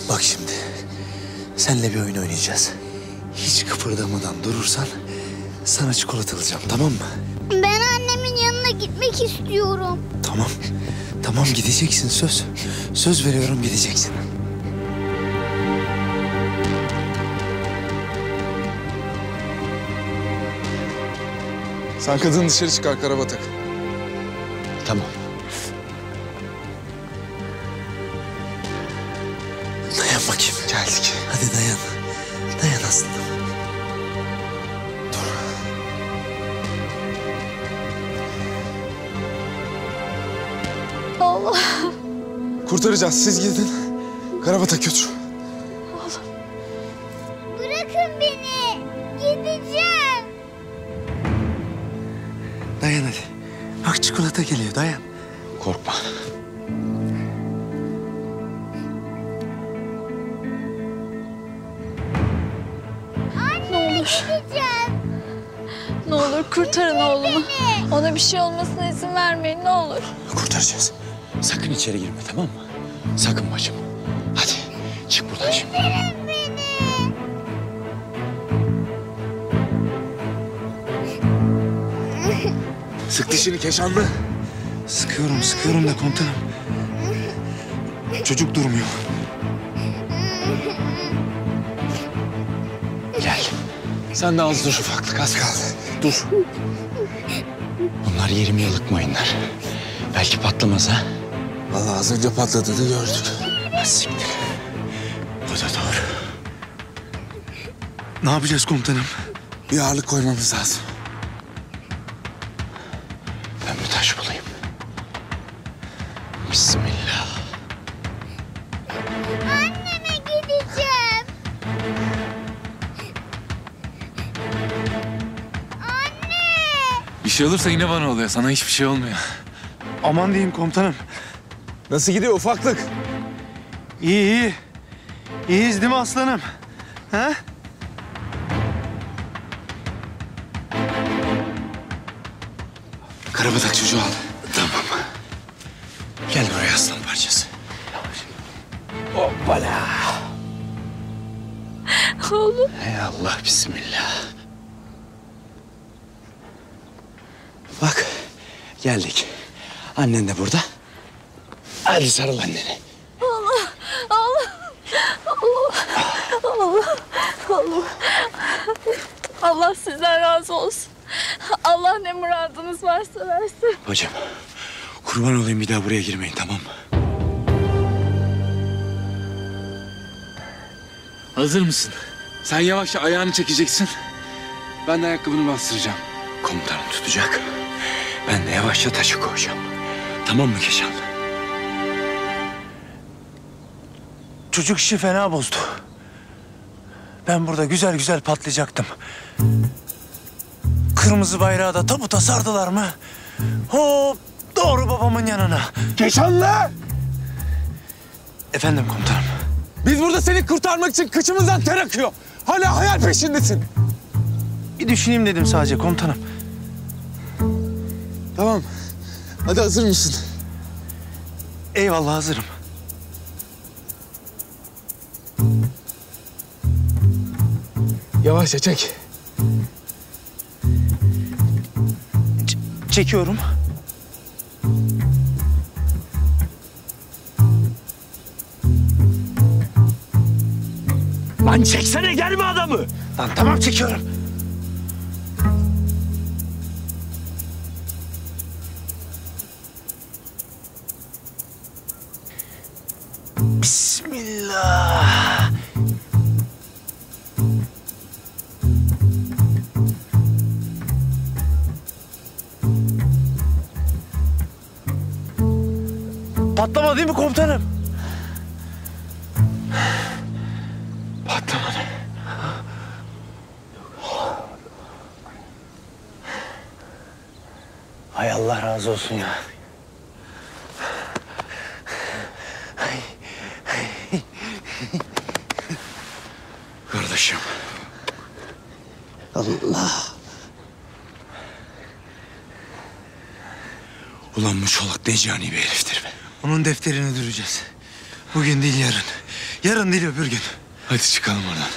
Bak şimdi, seninle bir oyun oynayacağız. Hiç kıpırdamadan durursan sana çikolata alacağım, tamam mı? Ben annemin yanına gitmek istiyorum. Tamam, tamam gideceksin söz. Söz veriyorum gideceksin. Sen kadını dışarı çıkar Karabatak. Tamam. Dayan bakayım. Geldik. Hadi dayan. Dayan aslında. Dur. Allah. Kurtaracağız. Siz gidin. Karabatak götür. Bırakın beni. Gideceğim. Dayan hadi. Bak çikolata geliyor, dayan. Korkma. Anneme gideceğim. Ne olur kurtarın oğlumu. Ona bir şey olmasına izin vermeyin ne olur. Kurtaracağız. Sakın içeri girme, tamam mı? Sakın bacım. Hadi çık buradan şimdi. Bırakın beni. Sık dişini Keşanlı. Sıkıyorum da komutanım. Çocuk durmuyor. Gel. Sen de az dur ufaklık, az kaldı. Dur. Bunlar 20 yıllık mayınlar. Belki patlamaz ha. Vallahi az önce patladığını gördük. Ha, siktir. Bu da doğru. Ne yapacağız komutanım? Bir ağırlık koymamız lazım. Ben bir taş bulayım. Bismillah. Anneme gideceğim. Anne. Bir şey olursa yine bana oluyor. Sana hiçbir şey olmuyor. Aman diyeyim komutanım. Nasıl gidiyor ufaklık? İyi. İyiyiz değil mi aslanım? Ha? Karabatak çocuğu al. Tamam. Gel buraya aslan parçası. Hoppala. Oğlum. Ey Allah bismillah. Bak geldik. Annen de burada. Hadi sarıl annene. Allah. Allah sizden razı olsun. Allah ne muradınız varsa versin. Hocam kurban olayım bir daha buraya girmeyin, tamam mı? Hazır mısın? Sen yavaşça ayağını çekeceksin. Ben de ayakkabını bastıracağım. Komutanım tutacak. Ben de yavaşça taşı koyacağım. Tamam mı Keşanlı? Çocuk işi fena bozdu. Ben burada güzel güzel patlayacaktım. Kırmızı bayrağı da tabuta sardılar mı? Hop doğru babamın yanına. Keşanlı! Efendim komutanım. Biz burada seni kurtarmak için kıçımızdan ter akıyor. Hala hayal peşindesin. Bir düşüneyim dedim sadece komutanım. Tamam. Hadi hazır mısın? Eyvallah hazırım. Yavaşça çek. Çekiyorum. Lan çeksene gelme adamı. Lan tamam çekiyorum. Bismillah. Patlama değil mi komutanım? Patlamadı. Hay Allah razı olsun ya. Kardeşim. Allah. Ulan bu Çolak ne cani bir heriftir be. Onun defterini düreceğiz. Bugün değil yarın. Yarın değil öbür gün. Hadi çıkalım oradan.